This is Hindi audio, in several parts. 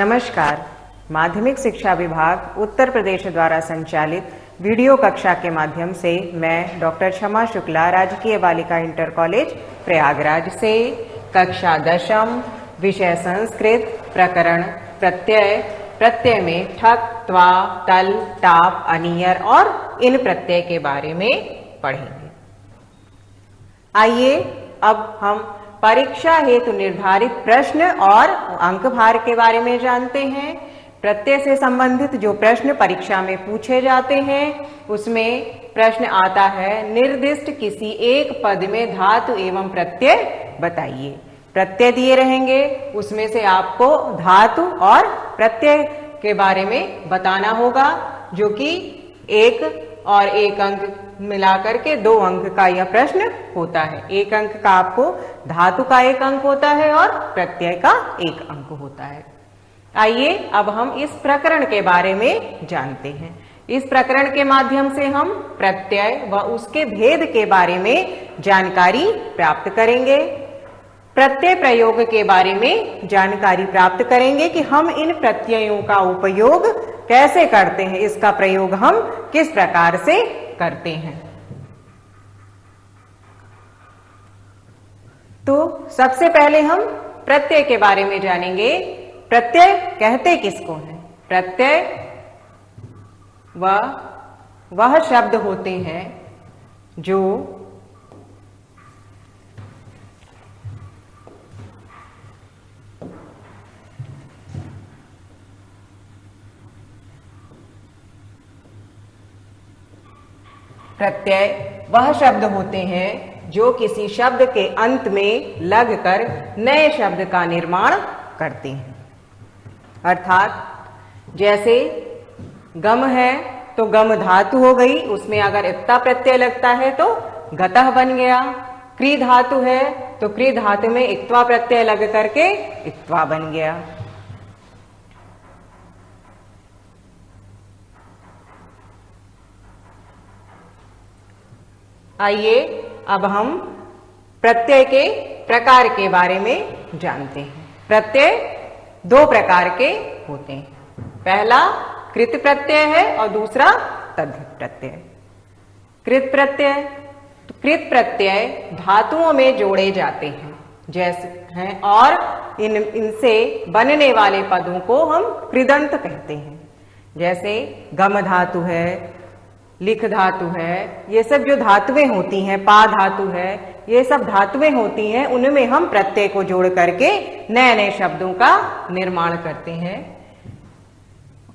नमस्कार। माध्यमिक शिक्षा विभाग उत्तर प्रदेश द्वारा संचालित वीडियो कक्षा के माध्यम से मैं डॉक्टर क्षमा शुक्ला राजकीय बालिका इंटर कॉलेज प्रयागराज से कक्षा 10वीं विषय संस्कृत प्रकरण प्रत्यय प्रत्यय में ठक, त्वा, तल, टाप, अनियर और इन प्रत्यय के बारे में पढ़ेंगे। आइए अब हम परीक्षा हेतु निर्धारित प्रश्न और अंक भार के बारे में जानते हैं। प्रत्यय से संबंधित जो प्रश्न परीक्षा में पूछे जाते हैं उसमें प्रश्न आता है, निर्दिष्ट किसी एक पद में धातु एवं प्रत्यय बताइए। प्रत्यय दिए रहेंगे, उसमें से आपको धातु और प्रत्यय के बारे में बताना होगा, जो कि 1 और 1 अंक मिलाकर के 2 अंक का यह प्रश्न होता है। 1 अंक का आपको धातु का 1 अंक होता है और प्रत्यय का 1 अंक होता है। आइए अब हम इस प्रकरण के बारे में जानते हैं। इस प्रकरण के माध्यम से हम प्रत्यय व उसके भेद के बारे में जानकारी प्राप्त करेंगे। प्रत्यय प्रयोग के बारे में जानकारी प्राप्त करेंगे कि हम इन प्रत्ययों का उपयोग कैसे करते हैं, इसका प्रयोग हम किस प्रकार से करते हैं। तो सबसे पहले हम प्रत्यय के बारे में जानेंगे। प्रत्यय कहते किसको हैं? प्रत्यय वह शब्द होते हैं जो जो किसी शब्द के अंत में लगकर नए शब्द का निर्माण करते हैं। अर्थात जैसे गम है तो गम धातु हो गई, उसमें अगर इत्ता प्रत्यय लगता है तो गतः बन गया। क्री धातु है तो क्री धातु में इत्वा प्रत्यय लग करके इत्वा बन गया। आइए अब हम प्रत्यय के प्रकार के बारे में जानते हैं। प्रत्यय 2 प्रकार के होते हैं। पहला कृत प्रत्यय है और दूसरा तद्धित प्रत्यय। कृत प्रत्यय, तो कृत प्रत्यय धातुओं में जोड़े जाते हैं जैसे हैं, और इनसे बनने वाले पदों को हम कृदंत कहते हैं। जैसे गम धातु है, लिख धातु है, ये सब जो धातुएं होती हैं, पा धातु है, ये सब धातुएं होती हैं, उनमें हम प्रत्यय को जोड़ करके नए नए शब्दों का निर्माण करते हैं।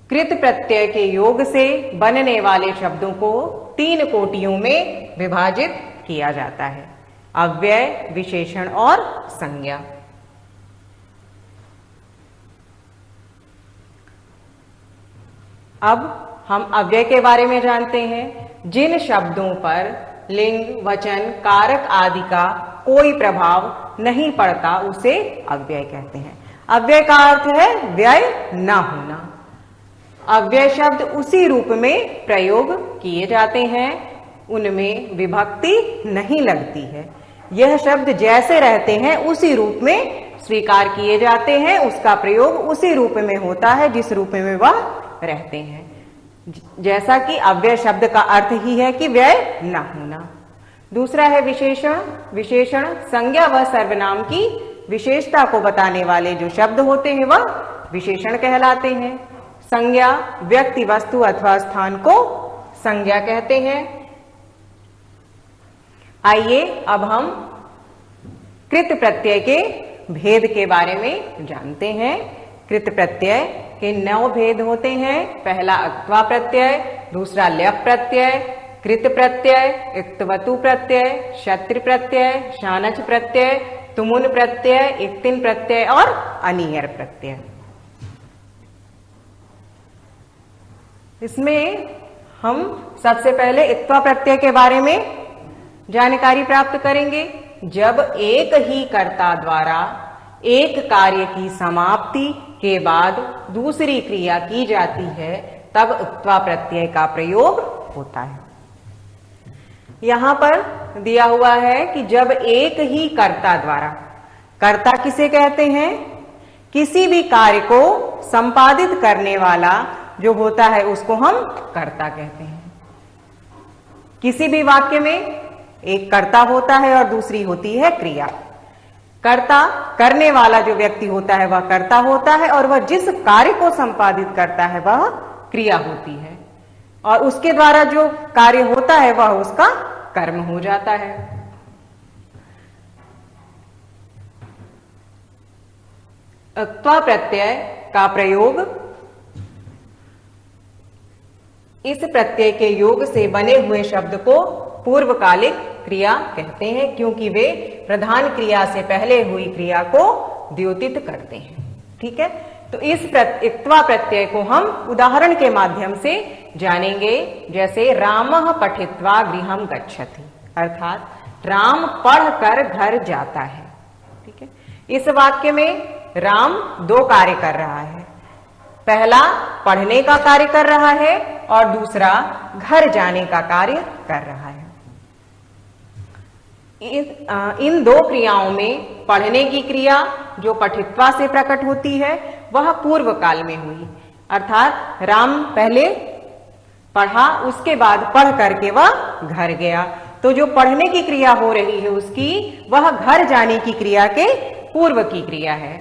कृत प्रत्यय के योग से बनने वाले शब्दों को 3 कोटियों में विभाजित किया जाता है: अव्यय, विशेषण और संज्ञा। अब हम अव्यय के बारे में जानते हैं। जिन शब्दों पर लिंग, वचन, कारक आदि का कोई प्रभाव नहीं पड़ता उसे अव्यय कहते हैं। अव्यय का अर्थ है व्यय न होना। अव्यय शब्द उसी रूप में प्रयोग किए जाते हैं, उनमें विभक्ति नहीं लगती है। यह शब्द जैसे रहते हैं उसी रूप में स्वीकार किए जाते हैं, उसका प्रयोग उसी रूप में होता है जिस रूप में वह रहते हैं। जैसा कि अव्यय शब्द का अर्थ ही है कि व्यय न होना। दूसरा है विशेषण। विशेषण संज्ञा व सर्वनाम की विशेषता को बताने वाले जो शब्द होते हैं वह विशेषण कहलाते हैं। संज्ञा व्यक्ति, वस्तु अथवा स्थान को संज्ञा कहते हैं। आइए अब हम कृत प्रत्यय के भेद के बारे में जानते हैं। कृत प्रत्यय के 9 भेद होते हैं। पहला अक्त्वा प्रत्यय, दूसरा ल्यप प्रत्यय, कृत प्रत्यय, इक्तवतु प्रत्यय, क्षत्रि प्रत्यय, शानच प्रत्यय, तुमुन प्रत्यय, इक्तिन प्रत्यय और अनियर प्रत्यय। इसमें हम सबसे पहले इक्तवा प्रत्यय के बारे में जानकारी प्राप्त करेंगे। जब एक ही कर्ता द्वारा एक कार्य की समाप्ति के बाद दूसरी क्रिया की जाती है तब इक्तवा प्रत्यय का प्रयोग होता है। यहां पर दिया हुआ है कि जब एक ही कर्ता द्वारा, कर्ता किसे कहते हैं किसी भी कार्य को संपादित करने वाला जो होता है उसको हम कर्ता कहते हैं। किसी भी वाक्य में एक कर्ता होता है और दूसरी होती है क्रिया। कर्ता करने वाला जो व्यक्ति होता है वह कर्ता होता है और वह जिस कार्य को संपादित करता है वह क्रिया होती है, और उसके द्वारा जो कार्य होता है वह उसका कर्म हो जाता है। अक्त्वा प्रत्यय का प्रयोग इस प्रत्यय के योग से बने हुए शब्द को पूर्वकालिक क्रिया कहते हैं, क्योंकि वे प्रधान क्रिया से पहले हुई क्रिया को द्योतित करते हैं। ठीक है, तो इस इक्त्वा प्रत्यय को हम उदाहरण के माध्यम से जानेंगे। जैसे रामः पठित्वा गृहं गच्छति, अर्थात राम पढ़कर घर जाता है। ठीक है, इस वाक्य में राम दो कार्य कर रहा है। पहला पढ़ने का कार्य कर रहा है और दूसरा घर जाने का कार्य कर रहा है। इन दो क्रियाओं में पढ़ने की क्रिया जो पठित्वा से प्रकट होती है वह पूर्व काल में हुई, अर्थात राम पहले पढ़ा, उसके बाद पढ़ करके वह घर गया। तो जो पढ़ने की क्रिया हो रही है उसकी वह घर जाने की क्रिया के पूर्व की क्रिया है।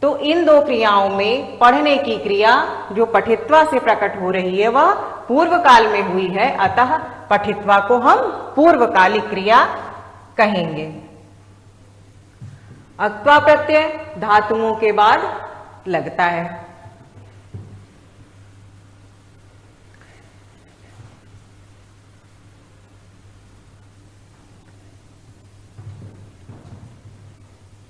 तो इन दो क्रियाओं में पढ़ने की क्रिया जो पठित्वा से प्रकट हो रही है वह पूर्व काल में हुई है, अतः पठित्वा को हम पूर्वकालिक क्रिया कहेंगे। अक्त्वा प्रत्यय धातुओं के बाद लगता है।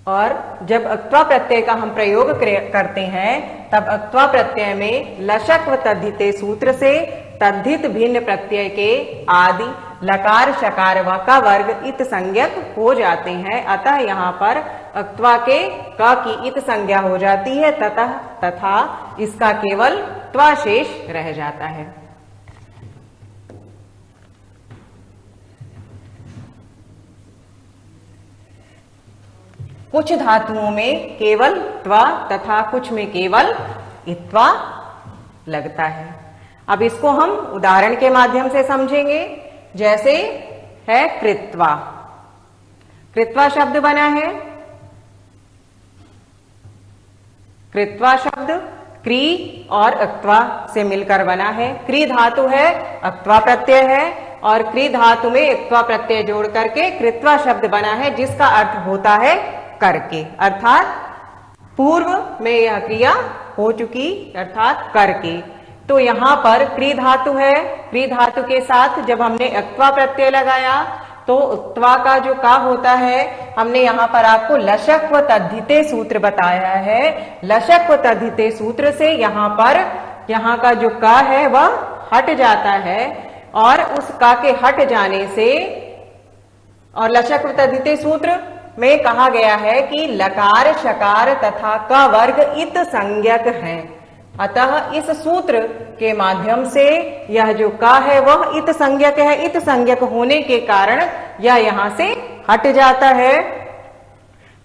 और जब अक्त्वा प्रत्यय का हम प्रयोग करते हैं तब अक्त्वा प्रत्यय में लशक व तद्धिते सूत्र से तद्धित भिन्न प्रत्यय के आदि लकार शकार व का वर्ग इत संज्ञक हो जाते हैं। अतः यहाँ पर अक्त्वा के क की इत संज्ञा हो जाती है तथा इसका केवल त्वा शेष रह जाता है। कुछ धातुओं में केवल त्वा तथा कुछ में केवल इत्वा लगता है। अब इसको हम उदाहरण के माध्यम से समझेंगे। जैसे है कृत्वा, कृत्वा शब्द बना है। कृत्वा शब्द क्री और अक्त्वा से मिलकर बना है। क्री धातु है, अक्त्वा प्रत्यय है, और क्री धातु में अक्त्वा प्रत्यय जोड़ करके कृत्वा शब्द बना है, जिसका अर्थ होता है करके, अर्थात पूर्व में यह क्रिया हो चुकी, अर्थात करके। तो यहां पर क्री धातु है, क्री धातु के साथ जब हमने अक्त्वा प्रत्यय लगाया तो त्वा का जो का होता है, हमने यहां पर आपको लशक व तद्धिते सूत्र बताया है। लशक व तद्धिते सूत्र से यहां पर यहां का जो का है वह हट जाता है, और उस का के हट जाने से, और लशक व तद्धिते सूत्र में कहा गया है कि लकार शकार तथा का वर्ग इत संज्ञक है। अतः इस सूत्र के माध्यम से यह जो का है वह इत संज्ञक है। इत संज्ञक होने के कारण यह यहां से हट जाता है।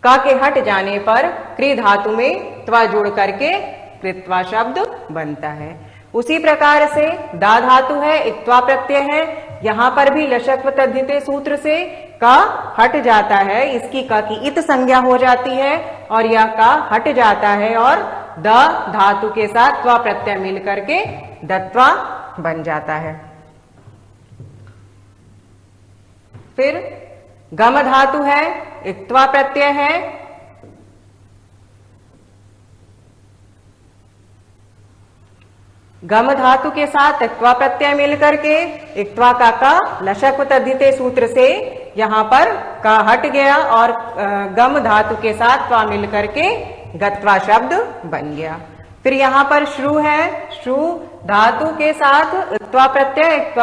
का के हट जाने पर क्री धातु में त्वा जोड़ करके कृत्वा शब्द बनता है। उसी प्रकार से दा धातु है, इत्वा प्रत्यय है। यहां पर भी लशक व तद्धिते सूत्र से का हट जाता है, इसकी का की इत संज्ञा हो जाती है और यह का हट जाता है, और द धातु के साथ त्वा प्रत्यय मिल करके दत्वा बन जाता है। फिर गम धातु है, इक्त्वा प्रत्यय है। गम धातु के साथ इक्त्वा प्रत्यय मिलकर के इक्त्वा का लशक व तद्धिते सूत्र से यहां पर का हट गया और गम धातु के साथ त्वा मिलकर के गत्वा शब्द बन गया। फिर यहां पर श्रु है, श्रु धातु के साथ इक्त्वा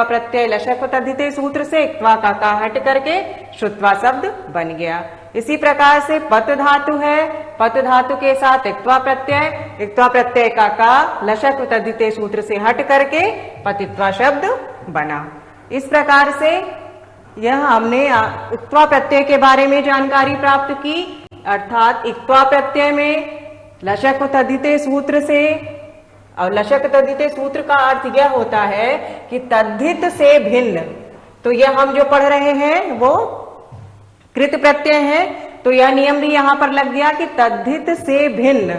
प्रत्यय लशक व तद्धिते सूत्र से इक्त्वा का हट करके श्रुत्वा शब्द बन गया। इसी प्रकार से पत धातु है, पत धातु के साथ इक्त्वा प्रत्यय का लशक व तद्धिते सूत्र से हट करके पतित्वा शब्द बना। इस प्रकार से यह हमने इक्त्वा प्रत्यय के बारे में जानकारी प्राप्त की, अर्थात इक्त्वा प्रत्यय में लशक तद्धिते सूत्र से, और लशक तद्धिते सूत्र का अर्थ यह होता है कि तद्धित से भिन्न। तो यह हम जो पढ़ रहे हैं वो कृत प्रत्यय है, तो यह नियम भी यहां पर लग गया कि तद्धित से भिन्न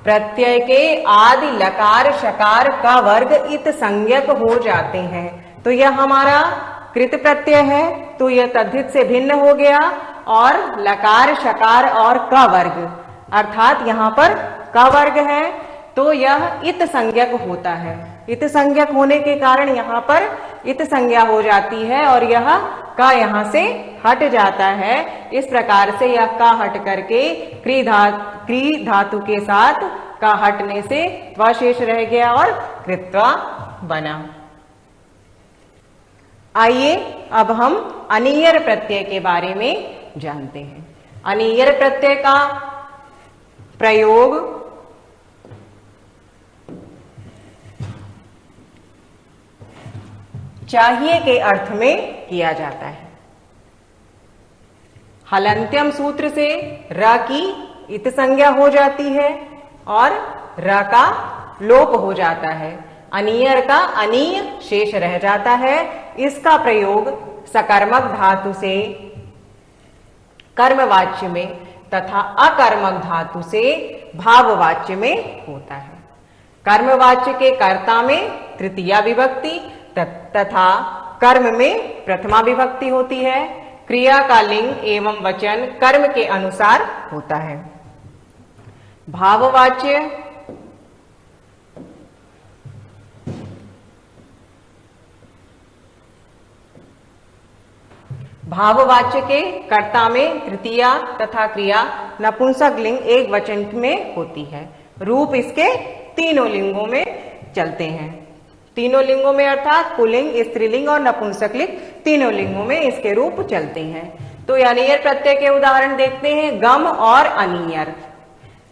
प्रत्यय के आदि लकार शकार का वर्ग इत संज्ञक हो जाते हैं। तो यह हमारा कृत प्रत्यय है, तो यह तद्धित से भिन्न हो गया, और लकार शकार और क वर्ग, अर्थात यहाँ पर क वर्ग है, तो यह इत संज्ञक होता है। इत संज्ञक होने के कारण यहाँ पर इत संज्ञा हो जाती है, और यह का यहाँ से हट जाता है। इस प्रकार से यह का हट करके क्री धातु के साथ का हटने से वह शेष रह गया और कृत्वा बना। आइए अब हम अनियर प्रत्यय के बारे में जानते हैं। अनियर प्रत्यय का प्रयोग चाहिए के अर्थ में किया जाता है। हलंत्यम सूत्र से र की इत संज्ञा हो जाती है और र का लोप हो जाता है, अनियर का अनीय शेष रह जाता है। इसका प्रयोग सकर्मक धातु से कर्मवाच्य में तथा अकर्मक धातु से भाववाच्य में होता है। कर्मवाच्य के कर्ता में तृतीया विभक्ति तथा कर्म में प्रथमा विभक्ति होती है। क्रिया का लिंग एवं वचन कर्म के अनुसार होता है। भाववाच्य भाववाच्य के कर्ता में तृतीया तथा क्रिया नपुंसक लिंग एक वचन में होती है। रूप इसके तीनों लिंगों में चलते हैं। तीनों लिंगों में अर्थात पुल्लिंग, स्त्रीलिंग और नपुंसक लिंग तीनों लिंगों में इसके रूप चलते हैं। तो अनियर प्रत्यय के उदाहरण देखते हैं। गम और अनियर।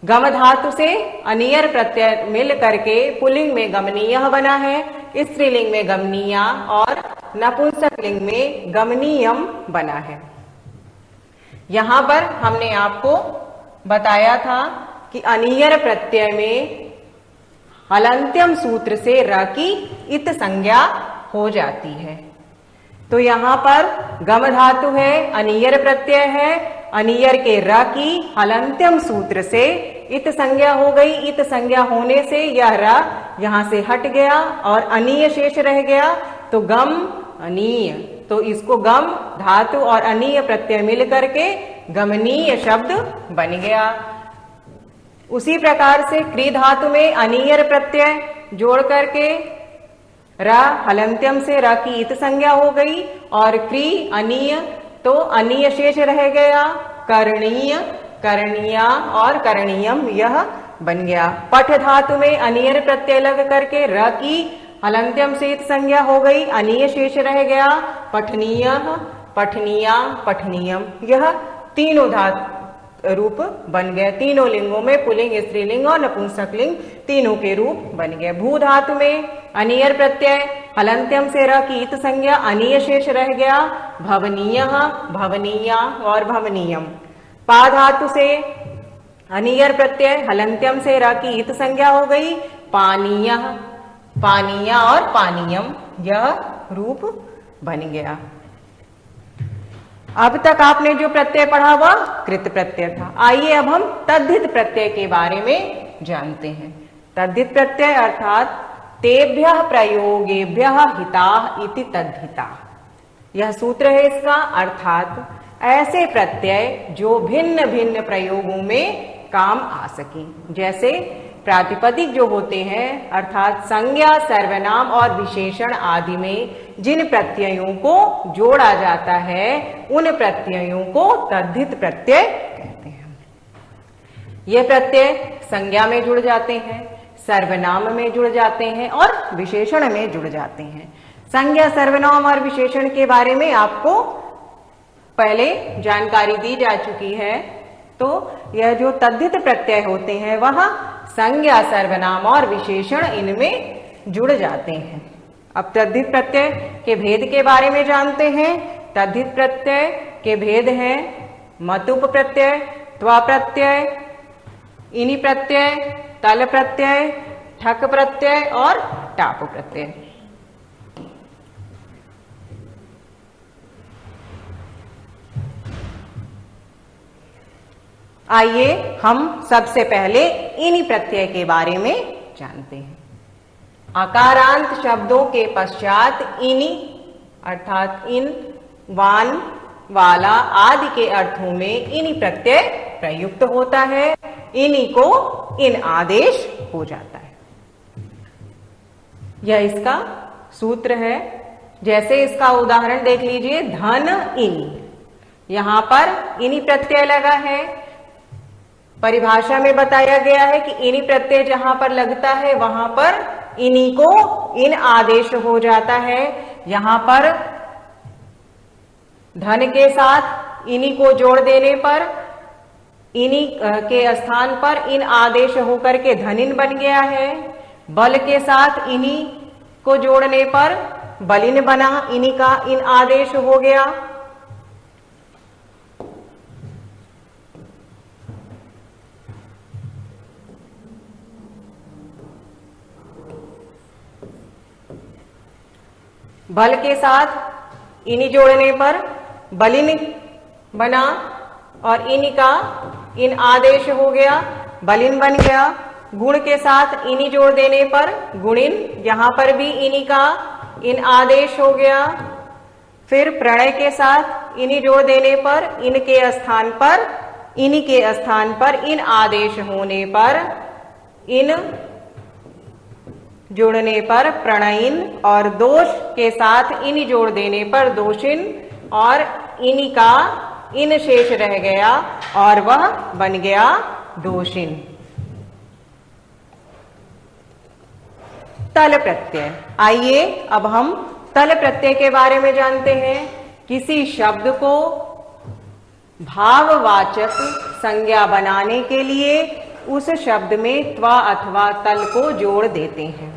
गम धातु से अनियर प्रत्यय मिल करके पुल्लिंग में गमनीय बना है, स्त्रीलिंग में गमनीया और नपुंसक लिंग में गमनीयम बना है। यहां पर हमने आपको बताया था कि अनियर प्रत्यय में हलंत्यम सूत्र से र की इत संज्ञा हो जाती है। तो यहां पर गम धातु है, अनियर प्रत्यय है, अनियर के र की हलंत्यम सूत्र से इत संज्ञा हो गई। इत संज्ञा होने से यह र यहां से हट गया और अनीय शेष रह गया, तो गम अनीय। तो इसको गम धातु और अनीय प्रत्यय मिल करके गमनीय शब्द बन गया। उसी प्रकार से क्री धातु में अनियर प्रत्यय जोड़ करके र हलंत्यम से र की इत संज्ञा हो गई और क्री अनीय, तो अनीय शेष रह गया। करणीय, करणीया और करणीयम यह बन गया। पठ धातु में अनियर प्रत्यय लग करके र की हलंत्यम से इत संज्ञा हो गई, अनीय शेष रह गया। पठनीय, पठनीया, पठनीयम, यह तीनों धातु रूप बन गए। तीनों लिंगों में पुल्लिंग, स्त्रीलिंग और नपुंसक लिंग तीनों के रूप बन गए। भू धातु में अनियर प्रत्यय हलंत्यम से र की इत संज्ञा, अनीय शेष रह गया। भवनीय, भवनीया और भवनीयम। पा धातु से अनियर प्रत्यय हलंत्यम से र की इत संज्ञा हो गई, पानीय, पानीया और पानीयम, यह रूप बन गया। अब तक आपने जो प्रत्यय पढ़ा वह कृत प्रत्यय था। आइए अब हम तद्धित प्रत्यय के बारे में जानते हैं। तद्धित प्रत्यय अर्थात तेभ्यः प्रयोगेभ्यः हिताः इति तद्धिता, यह सूत्र है इसका। अर्थात ऐसे प्रत्यय जो भिन्न भिन्न प्रयोगों में काम आ सके। जैसे प्रातिपदिक जो होते हैं अर्थात संज्ञा, सर्वनाम और विशेषण आदि में जिन प्रत्ययों को जोड़ा जाता है उन प्रत्ययों को तद्धित प्रत्यय कहते हैं। ये प्रत्यय संज्ञा में जुड़ जाते हैं, सर्वनाम में जुड़ जाते हैं और विशेषण में जुड़ जाते हैं। संज्ञा, सर्वनाम और विशेषण के बारे में आपको पहले जानकारी दी जा चुकी है। तो यह जो तद्धित प्रत्यय होते हैं वह संज्ञा, सर्वनाम और विशेषण इनमें जुड़ जाते हैं। अब तद्धित प्रत्यय के भेद के बारे में जानते हैं। तद्धित प्रत्यय के भेद हैं मतुप प्रत्यय, त्वा प्रत्यय, इनी प्रत्यय, तल प्रत्यय, ठक प्रत्यय और टाप प्रत्यय। आइए हम सबसे पहले इनी प्रत्यय के बारे में जानते हैं। आकारांत शब्दों के पश्चात इनी अर्थात इन, वान, वाला आदि के अर्थों में इनी प्रत्यय प्रयुक्त होता है। इनी को इन आदेश हो जाता है। यह इसका सूत्र है। जैसे इसका उदाहरण देख लीजिए, धन इनी, यहां पर इनी प्रत्यय लगा है। परिभाषा में बताया गया है कि इनी प्रत्यय जहां पर लगता है वहां पर इनी को इन आदेश हो जाता है। यहां पर धन के साथ इनी को जोड़ देने पर इनी के स्थान पर इन आदेश होकर के धनिन बन गया है। बल के साथ इनी को जोड़ने पर बलिन बना, इनी का इन आदेश हो गया। बल के साथ इनी जोड़ने पर बलिन बना और इनी का इन आदेश हो गया, बलिन बन गया। गुण के साथ इनी जोड़ देने पर गुणिन, यहां पर भी इनी का इन आदेश हो गया। फिर प्रणय के साथ इनी जोड़ देने पर इनके स्थान पर, इनी के स्थान पर इन आदेश होने पर इन जोड़ने पर प्रणयिन, और दोष के साथ इनी जोड़ देने पर दोषिन, और इनी का इन शेष रह गया और वह बन गया दोषिन। तल प्रत्यय। आइए अब हम तल प्रत्यय के बारे में जानते हैं। किसी शब्द को भाववाचक संज्ञा बनाने के लिए उस शब्द में त्वा अथवा तल को जोड़ देते हैं।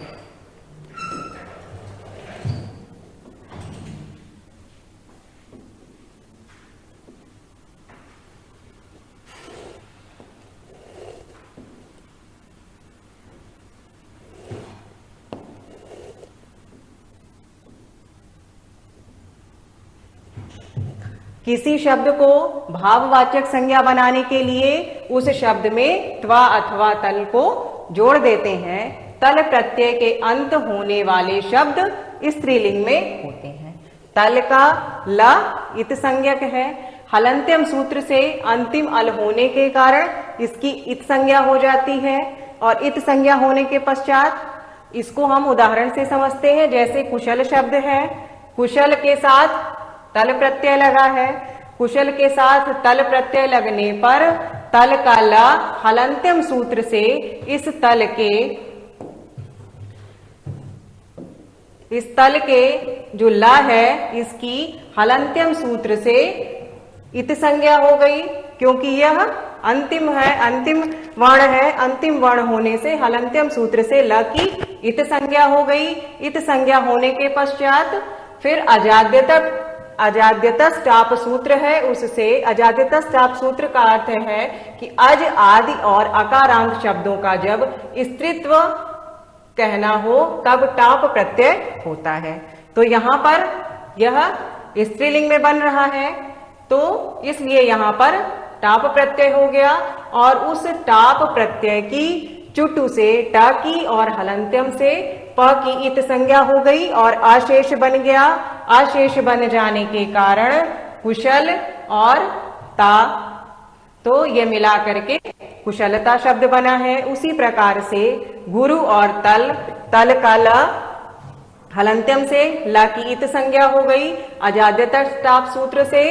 किसी शब्द को भाववाचक संज्ञा बनाने के लिए उस शब्द में त्वा अथवा तल को जोड़ देते हैं। तल प्रत्यय के अंत होने वाले शब्द स्त्रीलिंग में होते हैं। तल का ल इत संज्ञक है। हलंत्यम सूत्र से अंतिम अल होने के कारण इसकी इत संज्ञा हो जाती है, और इत संज्ञा होने के पश्चात इसको हम उदाहरण से समझते हैं। जैसे कुशल शब्द है, कुशल के साथ तल प्रत्यय लगा है। कुशल के साथ तल प्रत्यय लगने पर तल का ल हलंत्यम सूत्र से इस तल के जो ल है इसकी हलंत्यम सूत्र से इत संज्ञा हो गई, क्योंकि यह अंतिम है, अंतिम वर्ण है। अंतिम वर्ण होने से हलंत्यम सूत्र से ल की इत संज्ञा हो गई। इत संज्ञा होने के पश्चात फिर अजाद्यतस टाप सूत्र है, उससे अजाद्यतस टाप सूत्र का अर्थ है कि अज, आदि और अकारांत शब्दों का जब स्त्रीत्व कहना हो तब टाप प्रत्यय होता है। तो यहां पर यह स्त्रीलिंग में बन रहा है, तो इसलिए यहां पर टाप प्रत्यय हो गया, और उस टाप प्रत्यय की चुटु से ट की और हलंत्यम से प की इत संज्ञा हो गई और अशेष बन गया। अशेष बन जाने के कारण कुशल और ता, तो ये मिला करके कुशलता शब्द बना है। उसी प्रकार से गुरु और तल, तल का ल हलंत्यम से ल की इत संज्ञा हो गई। अजाद्यता टाप सूत्र से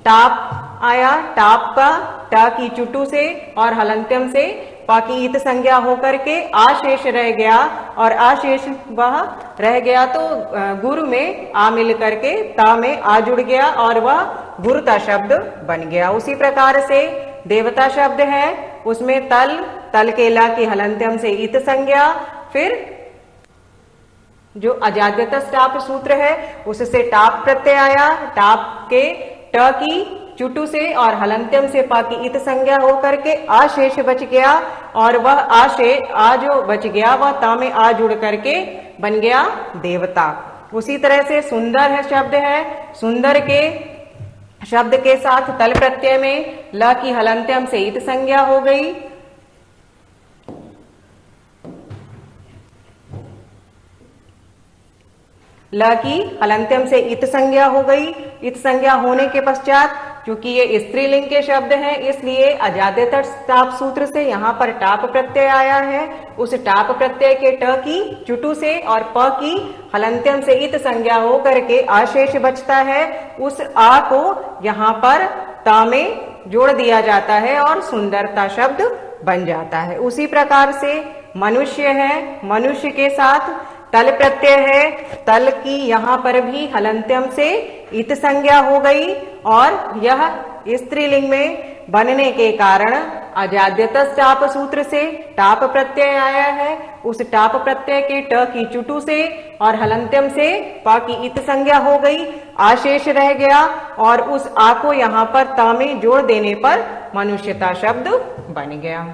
टाप आया, टाप का ट की चुटू से और हलंत्यम से प की इत संज्ञा होकर के आशेष रह गया, और आशेष वह रह गया तो गुरु में आ मिल करके ता में आ जुड़ गया और वह गुरुता शब्द बन गया। उसी प्रकार से देवता शब्द है, उसमें तल के ला की हलंत्यम से इत संज्ञा, फिर जो अजाद्यतस टाप सूत्र है उससे टाप प्रत्यय आया, टाप के ट की चुटु से और हलंत्यम से प की इत संज्ञा होकर के आशेष बच गया, और वह आ जो बच गया वह ता में आ जुड़ करके बन गया देवता। उसी तरह से सुंदर है शब्द है, सुंदर के शब्द के साथ तल प्रत्यय में ल की हलंत्यम से इत संज्ञा हो गई, ल की हलंत्यम से इत संज्ञा हो गई। इत संज्ञा होने के पश्चात क्योंकि ये स्त्रीलिंग के शब्द हैं, इसलिए अजाद्यतर टाप सूत्र से यहाँ पर टाप प्रत्यय आया है। उस टाप प्रत्यय के ट की चुटु से और प की हलंत्यम से इत संज्ञा हो करके आशेष बचता है। उस आ को यहाँ पर ता में जोड़ दिया जाता है और सुंदरता शब्द बन जाता है। उसी प्रकार से मनुष्य है, मनुष्य के साथ तल प्रत्यय है, तल की यहाँ पर भी हलंत्यम से इत संज्ञा हो गई, और यह स्त्रीलिंग में बनने के कारण अजाद्यतस टाप सूत्र से टाप प्रत्यय आया है। उस टाप प्रत्यय के ट की चुटु से और हलंत्यम से प की इत संज्ञा हो गई, आशेष रह गया, और उस आ को यहाँ पर ता में जोड़ देने पर मनुष्यता शब्द बन गया।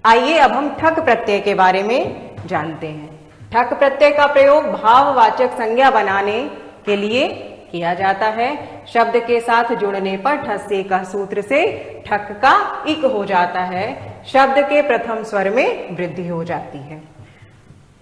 आइए अब हम ठक प्रत्यय के बारे में जानते हैं। ठक प्रत्यय का प्रयोग भाववाचक संज्ञा बनाने के लिए किया जाता है। शब्द के साथ जुड़ने पर ठस से कह सूत्र से ठक का इक हो जाता है, शब्द के प्रथम स्वर में वृद्धि हो जाती है।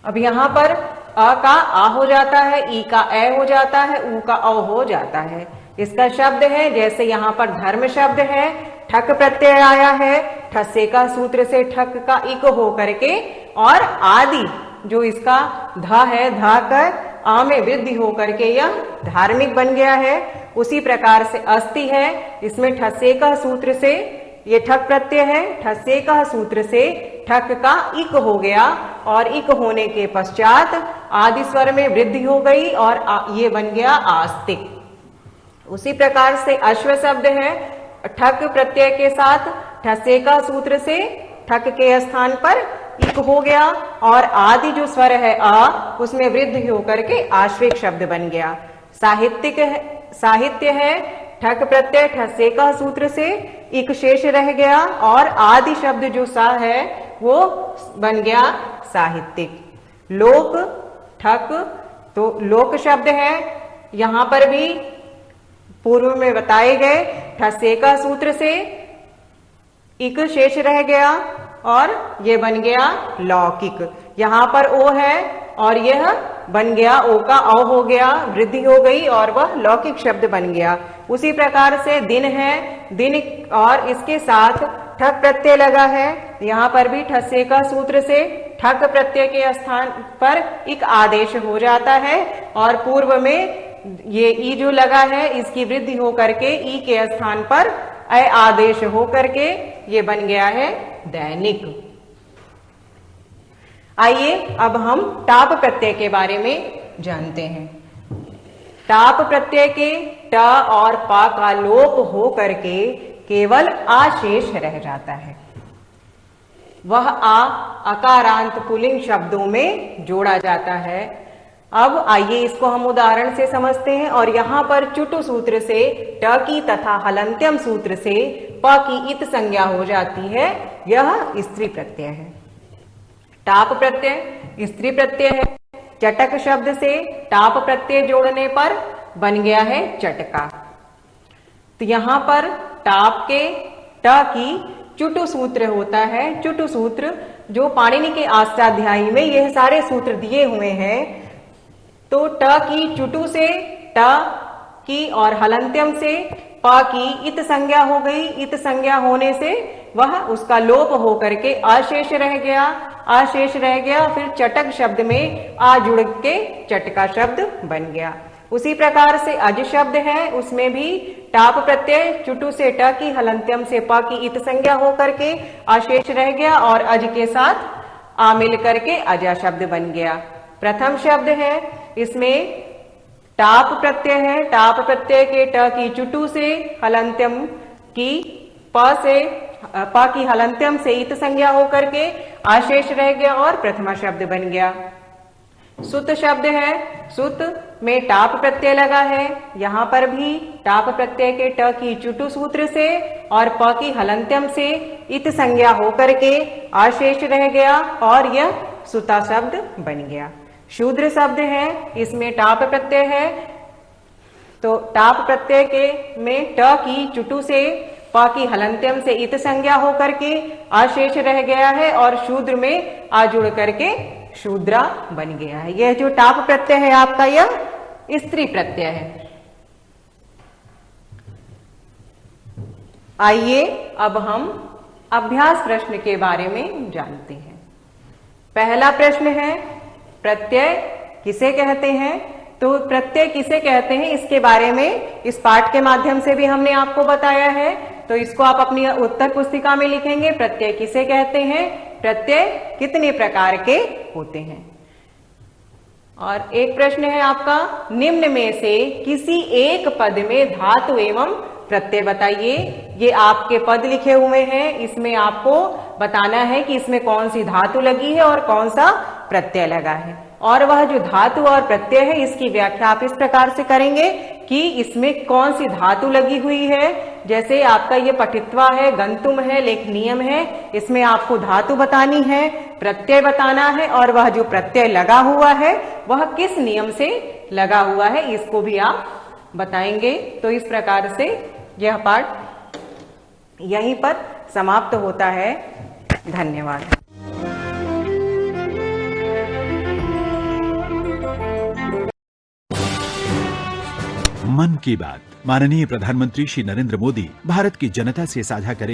अब यहाँ पर अ का आ हो जाता है, ई का ए हो जाता है, ऊ का औ हो जाता है। इसका शब्द है, जैसे यहाँ पर धर्म शब्द है, ठक प्रत्यय आया है, ठस्से का सूत्र से ठक का इक हो करके, और आदि जो इसका धा है, धा कर आ में वृद्धि हो करके यह धार्मिक बन गया है। उसी प्रकार से अस्ति है, इसमें ठस्से का सूत्र से ये ठक प्रत्यय है, ठस्से का सूत्र से ठक का इक हो गया, और इक होने के पश्चात आदि स्वर में वृद्धि हो गई और ये बन गया आस्तिक। उसी प्रकार से अश्व शब्द है, ठक प्रत्यय के साथ ठस्से का सूत्र से ठक के स्थान पर इक हो गया, और आदि जो स्वर है आ उसमें वृद्धि होकर के आश्विक शब्द बन गया। साहित्य है, ठक प्रत्यय ठस्से का सूत्र से इक शेष रह गया, और आदि शब्द जो सा है वो बन गया साहित्यिक। लोक ठक, तो लोक शब्द है, यहाँ पर भी पूर्व में बताए गए ठस्से का सूत्र से इक शेष रह गया, और ये बन गया लौकिक। यहाँ पर ओ है और यह बन गया ओ का औ हो गया, वृद्धि हो गई और वह लौकिक शब्द बन गया। उसी प्रकार से दिन है, दिन और इसके साथ ठक प्रत्यय लगा है, यहाँ पर भी ठस्से का सूत्र से ठक प्रत्यय के स्थान पर इक आदेश हो जाता है, और पूर्व में ये ई जो लगा है इसकी वृद्धि हो करके ई के स्थान पर अ आदेश हो करके ये बन गया है दैनिक। आइए अब हम टाप प्रत्यय के बारे में जानते हैं। टाप प्रत्यय के ट और पा का लोप हो करके केवल आशेष रह जाता है। वह आ अकारांत पुल्लिंग शब्दों में जोड़ा जाता है। अब आइए इसको हम उदाहरण से समझते हैं, और यहाँ पर चुटु सूत्र से ट की तथा हलंत्यम सूत्र से प की इत संज्ञा हो जाती है, यह स्त्री प्रत्यय है। टाप प्रत्यय स्त्री प्रत्यय है। चटक शब्द से टाप प्रत्यय जोड़ने पर बन गया है चटका। तो यहाँ पर टाप के ट की चुटु सूत्र होता है। चुटु सूत्र जो पाणिनि के अष्टाध्यायी में यह सारे सूत्र दिए हुए हैं, तो ट की चुटु से ट की और हलंत्यम से प की इत संज्ञा हो गई। इत संज्ञा होने से वह उसका लोप हो करके अशेष रह गया, अशेष रह गया, फिर चटक शब्द में आ जुड़ के चटका शब्द बन गया। उसी प्रकार से अज शब्द है, उसमें भी टाप प्रत्यय चुटु से ट की हलंत्यम से प की इत संज्ञा हो करके अशेष रह गया, और अज के साथ आ मिल करके अजा शब्द बन गया। प्रथम शब्द है, इसमें टाप प्रत्यय है। टाप प्रत्यय के ट की चुटु से हलंत्यम की प की हलंत्यम से इत संज्ञा होकर के आशेष रह गया और प्रथमा शब्द बन गया। सुत शब्द है, सुत में टाप प्रत्यय लगा है, यहां पर भी टाप प्रत्यय के ट की चुटु सूत्र से और प की हलंत्यम से इत संज्ञा होकर के अशेष रह गया और यह सुता शब्द बन गया। शूद्र शब्द है, इसमें टाप प्रत्यय है, तो टाप प्रत्यय के में ट की चुटु से प की हलंत्यम से इत संज्ञा होकर के अशेष रह गया है और शूद्र में आ जुड़ करके शूद्रा बन गया है। यह जो टाप प्रत्यय है आपका यह स्त्री प्रत्यय है। आइए अब हम अभ्यास प्रश्न के बारे में जानते हैं। पहला प्रश्न है, प्रत्यय किसे कहते हैं? तो प्रत्यय किसे कहते हैं इसके बारे में इस पाठ के माध्यम से भी हमने आपको बताया है, तो इसको आप अपनी उत्तर पुस्तिका में लिखेंगे। प्रत्यय किसे कहते हैं, प्रत्यय कितने प्रकार के होते हैं। और एक प्रश्न है आपका, निम्न में से किसी एक पद में धातु एवं प्रत्यय बताइए। ये आपके पद लिखे हुए हैं, इसमें आपको बताना है कि इसमें कौन सी धातु लगी है और कौन सा प्रत्यय लगा है। और वह जो धातु और प्रत्यय है इसकी व्याख्या आप इस प्रकार से करेंगे कि इसमें कौन सी धातु लगी हुई है। जैसे आपका ये पठित्वा है, गंतुम है, लेखनियम है, इसमें आपको धातु बतानी है, प्रत्यय बताना है और वह जो प्रत्यय लगा हुआ है वह किस नियम से लगा हुआ है इसको भी आप बताएंगे। तो इस प्रकार से यह पाठ यहीं पर समाप्त होता है। धन्यवाद। मन की बात माननीय प्रधानमंत्री श्री नरेंद्र मोदी भारत की जनता से साझा करें